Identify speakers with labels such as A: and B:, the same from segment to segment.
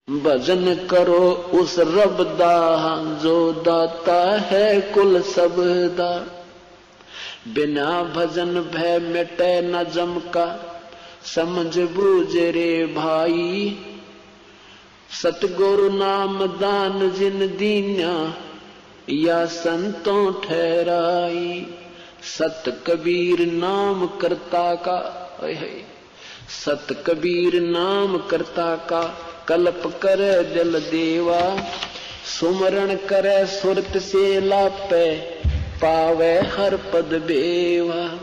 A: भजन करो उस रब दा जो दाता है कुल सब दा। बिना भजन भय मिटे न जम का, समझ बूझ रे भाई। सतगुरु नाम दान जिन दीन्या, या संतों ठहराई। सत कबीर नाम करता का, सत कबीर नाम करता का, कल्प करे दिल देवा। सुमरण करे सुरत से लापे, पावे हर पद बेवा।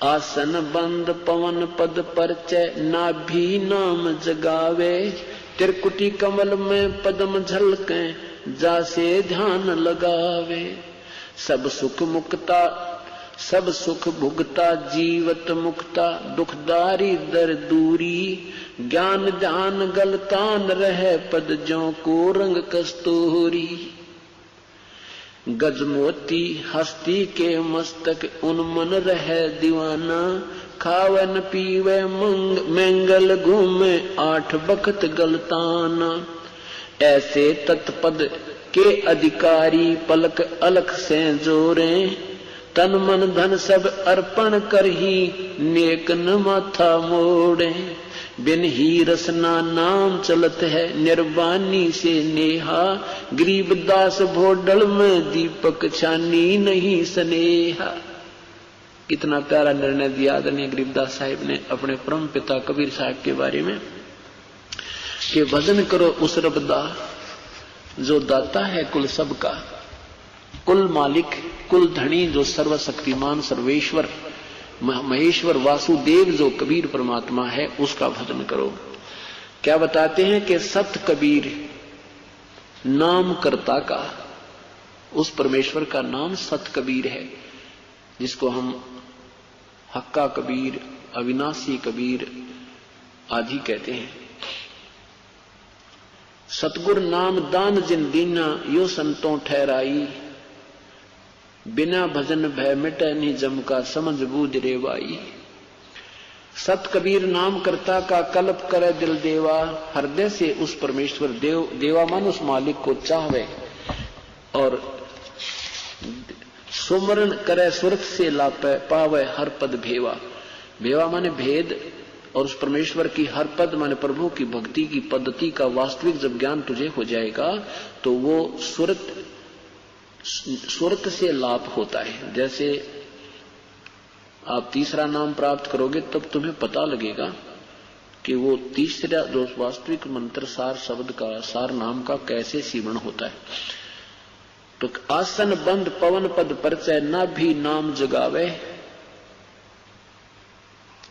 A: आसन बंद पवन पद परचय, नाभि नाम जगावे। त्रिकुटी कमल में पद्म झलके, जासे ध्यान लगावे। सब सुख मुक्ता सब सुख भुगता, जीवत मुक्ता। दुखदारी दर दूरी, ज्ञान ध्यान गलतान रहे, पद ज्यों को रंग कस्तूरी। गजमोती हस्ती के मस्तक, उन्मन रहे दीवाना। खावन पीवे मंगल घूमे, 8 बखत गलताना। ऐसे तत्पद के अधिकारी, पलक अलख से जोरे। तन मन धन सब अर्पण कर ही, नेक न माथा मोड़े। बिन ही रसना नाम चलत है, निर्वाणी से नेहा। गरीबदास भोडल में दीपक छानी, नहीं स्नेहा। कितना प्यारा निर्णय दिया आदरणीय गरीबदास साहिब ने अपने परम पिता कबीर साहब के बारे में, कि भजन करो उस रब दा जो दाता है कुल सबका। कुल मालिक, कुल धनी, जो सर्वशक्तिमान सर्वेश्वर महेश्वर वासुदेव जो कबीर परमात्मा है, उसका भजन करो। क्या बताते हैं कि सत कबीर नाम करता का, उस परमेश्वर का नाम सत कबीर है, जिसको हम हक्का कबीर, अविनाशी कबीर आदि कहते हैं। सतगुर नाम दान जिन दीना, यो संतों ठहराई। बिना भजन भय मिटे नहीं जम का, समझ बूझ रे भाई। सत कबीर नाम करता का, कल्प करे दिल देवा। हृदय से उस परमेश्वर देवा मान उस मालिक को चाहवे, और सुमरण करे सुरत से लापे, पावे हर पद भेवा। भेवा माने भेद, और उस परमेश्वर की हर पद माने प्रभु की भक्ति की पद्धति का वास्तविक जब ज्ञान तुझे हो जाएगा, तो वो सुरत से लाभ होता है। जैसे आप तीसरा नाम प्राप्त करोगे, तब तुम्हें पता लगेगा कि वो तीसरा जो वास्तविक मंत्र सार शब्द का, सार नाम का कैसे सीवण होता है। तो आसन बंद पवन पद परचय, ना भी नाम जगावे।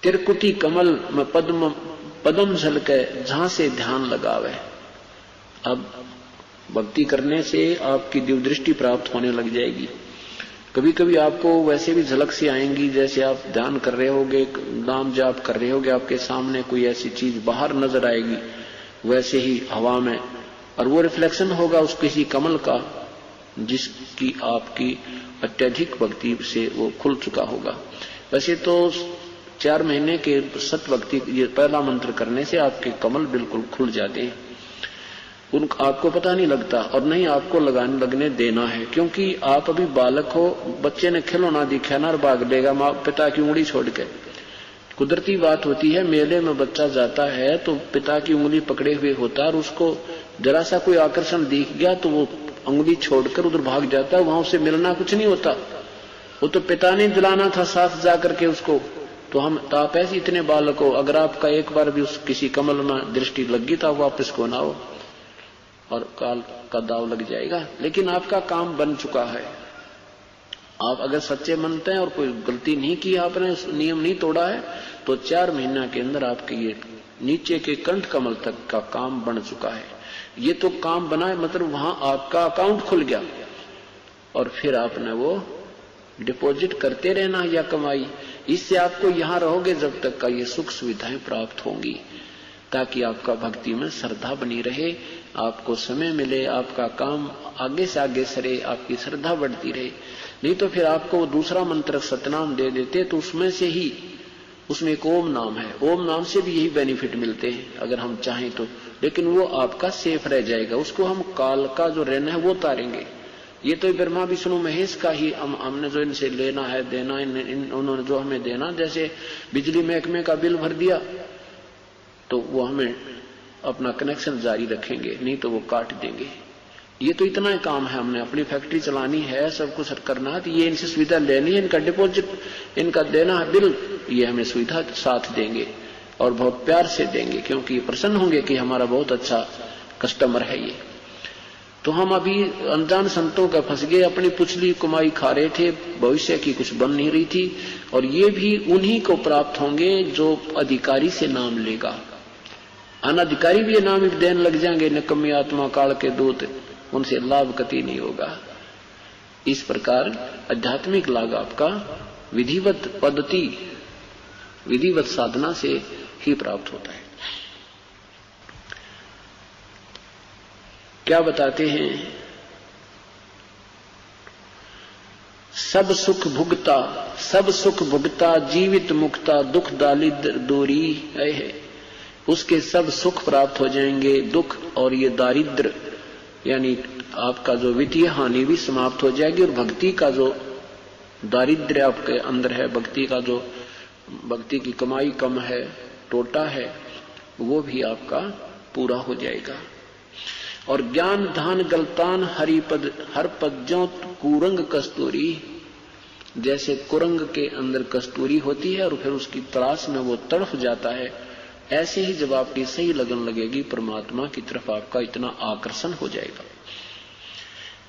A: त्रिकुटी कमल में पद्म झलके, जहां से ध्यान लगावे। अब भक्ति करने से आपकी दिव्य दृष्टि प्राप्त होने लग जाएगी। कभी कभी आपको वैसे भी झलक सी आएंगी, जैसे आप ध्यान कर रहे होगे, नाम जाप कर रहे होगे, आपके सामने कोई ऐसी चीज बाहर नजर आएगी, वैसे ही हवा में, और वो रिफ्लेक्शन होगा उस किसी कमल का, जिसकी आपकी अत्यधिक भक्ति से वो खुल चुका होगा। वैसे तो 4 महीने के सत भक्ति, ये पहला मंत्र करने से आपके कमल बिल्कुल खुल जाते हैं। आपको पता नहीं लगता, और नहीं आपको लगने देना है, क्योंकि आप अभी बालक हो। बच्चे ने खिलौना दिखा ना, और भाग लेगा माँ पिता की उंगली छोड़ के। कुदरती बात होती है, मेले में बच्चा जाता है तो पिता की उंगली पकड़े हुए होता है, और उसको जरा सा कोई आकर्षण दिख गया तो वो उंगली छोड़कर उधर भाग जाता है। वहां उससे मिलना कुछ नहीं होता, वो तो पिता ने दिलाना था साथ जाकर के उसको। तो आप ऐसे इतने बालक हो, अगर आपका एक बार भी उस किसी कमल में दृष्टि लगी तो वापस को ना हो, और काल का दाव लग जाएगा। लेकिन आपका काम बन चुका है। आप अगर सच्चे मनते हैं और कोई गलती नहीं की, आपने नियम नहीं तोड़ा है, तो 4 महीना के अंदर आपके ये नीचे के कंठ कमल तक का काम बन चुका है। ये तो काम बना है, मतलब वहां आपका अकाउंट खुल गया, और फिर आपने वो डिपॉजिट करते रहना या कमाई। इससे आपको यहां रहोगे जब तक का ये सुख सुविधाएं प्राप्त होंगी, ताकि आपका भक्ति में श्रद्धा बनी रहे, आपको समय मिले, आपका काम आगे से आगे सरे, आपकी श्रद्धा बढ़ती रहे। नहीं तो फिर आपको दूसरा मंत्र सतनाम दे देते, तो उसमें से ही उसमें एक ओम नाम है, ओम नाम से भी यही बेनिफिट मिलते हैं। अगर हम चाहें तो लेकिन वो आपका सेफ रह जाएगा। उसको हम काल का जो रहना है वो तारेंगे। ये तो ब्रह्मा विष्णु महेश का ही हमने जो इनसे लेना है देना, उन्होंने जो हमें देना, जैसे बिजली महकमे का बिल भर दिया तो वो हमें अपना कनेक्शन जारी रखेंगे, नहीं तो वो काट देंगे। ये तो इतना ही काम है, हमने अपनी फैक्ट्री चलानी है, सब कुछ करना है, तो ये इनसे सुविधा लेनी है, इनका डिपॉजिट इनका देना है बिल, ये हमें सुविधा साथ देंगे और बहुत प्यार से देंगे, क्योंकि ये प्रसन्न होंगे कि हमारा बहुत अच्छा कस्टमर है ये। तो हम अभी अनजान संतों का फंस गए, अपनी पुछली कमाई खा रहे थे, भविष्य की कुछ बन नहीं रही थी। और ये भी उन्हीं को प्राप्त होंगे जो अधिकारी से नाम लेगा। अनधिकारी भी ये नाम देने लग जाएंगे, निकम्मी आत्मा काल के दूत, उनसे लाभ कति नहीं होगा। इस प्रकार आध्यात्मिक लाभ आपका विधिवत पद्धति, विधिवत साधना से ही प्राप्त होता है। क्या बताते हैं? सब सुख भुगता, सब सुख भुगता, जीवित मुक्ता, दुख दारिद्र दूरी है। उसके सब सुख प्राप्त हो जाएंगे, दुख और ये दारिद्र यानी आपका जो वित्तीय हानि भी समाप्त हो जाएगी, और भक्ति का जो दारिद्र्य आपके अंदर है, भक्ति का जो भक्ति की कमाई कम है, टोटा है, वो भी आपका पूरा हो जाएगा। और ज्ञान धान गलतान हरिपद हर पद ज्यों कुरंग कस्तूरी, जैसे कुरंग के अंदर कस्तूरी होती है और फिर उसकी तलाश में वो तड़फ जाता है, ऐसे ही जब आपकी सही लगन लगेगी परमात्मा की तरफ, आपका इतना आकर्षण हो जाएगा।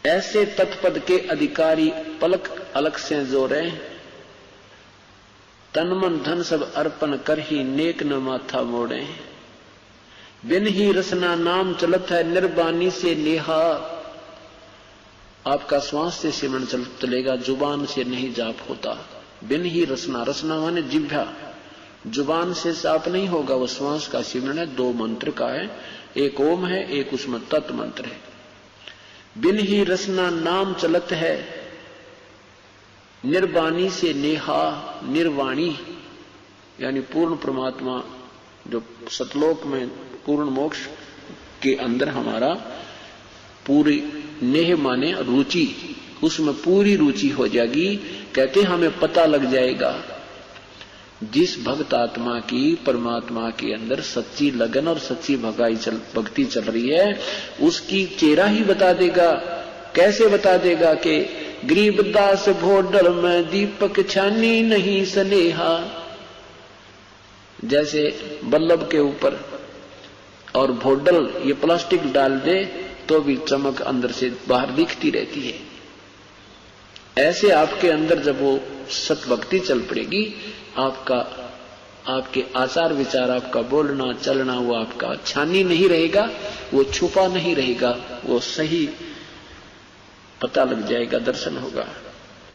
A: ऐसे तत्पद के अधिकारी पलक अलग से जोरे, तन मन धन सब अर्पण कर ही नेक न माथा मोड़े। बिन ही रसना नाम चलत है निर्बानी से नेहा, आपका श्वास से सिमरन चलेगा, जुबान से नहीं जाप होता। बिन ही रसना, रसना माने जिह्वा, जुबान से जाप नहीं होगा, वो श्वास का सिमरन है। दो मंत्र का है, एक ओम है, एक उसमें तत् मंत्र है। बिन ही रसना नाम चलत है निर्वाणी से नेहा, निर्वाणी यानी पूर्ण परमात्मा जो सतलोक में पूर्ण मोक्ष के अंदर हमारा पूरी नेह माने रुचि, उसमें पूरी रुचि हो जाएगी। कहते हमें पता लग जाएगा, जिस भक्त आत्मा की परमात्मा के अंदर सच्ची लगन और सच्ची भक्ति चल रही है, उसकी चेहरा ही बता देगा। कैसे बता देगा कि गरीबदास भोडल में दीपक छानी नहीं स्नेहा, जैसे बल्लभ के ऊपर और भोडल ये प्लास्टिक डाल दे तो भी चमक अंदर से बाहर दिखती रहती है। ऐसे आपके अंदर जब वो सतभक्ति चल पड़ेगी, आपका आपके आचार विचार, आपका बोलना चलना, वो आपका छानी नहीं रहेगा, वो छुपा नहीं रहेगा, वो सही पता लग जाएगा, दर्शन होगा।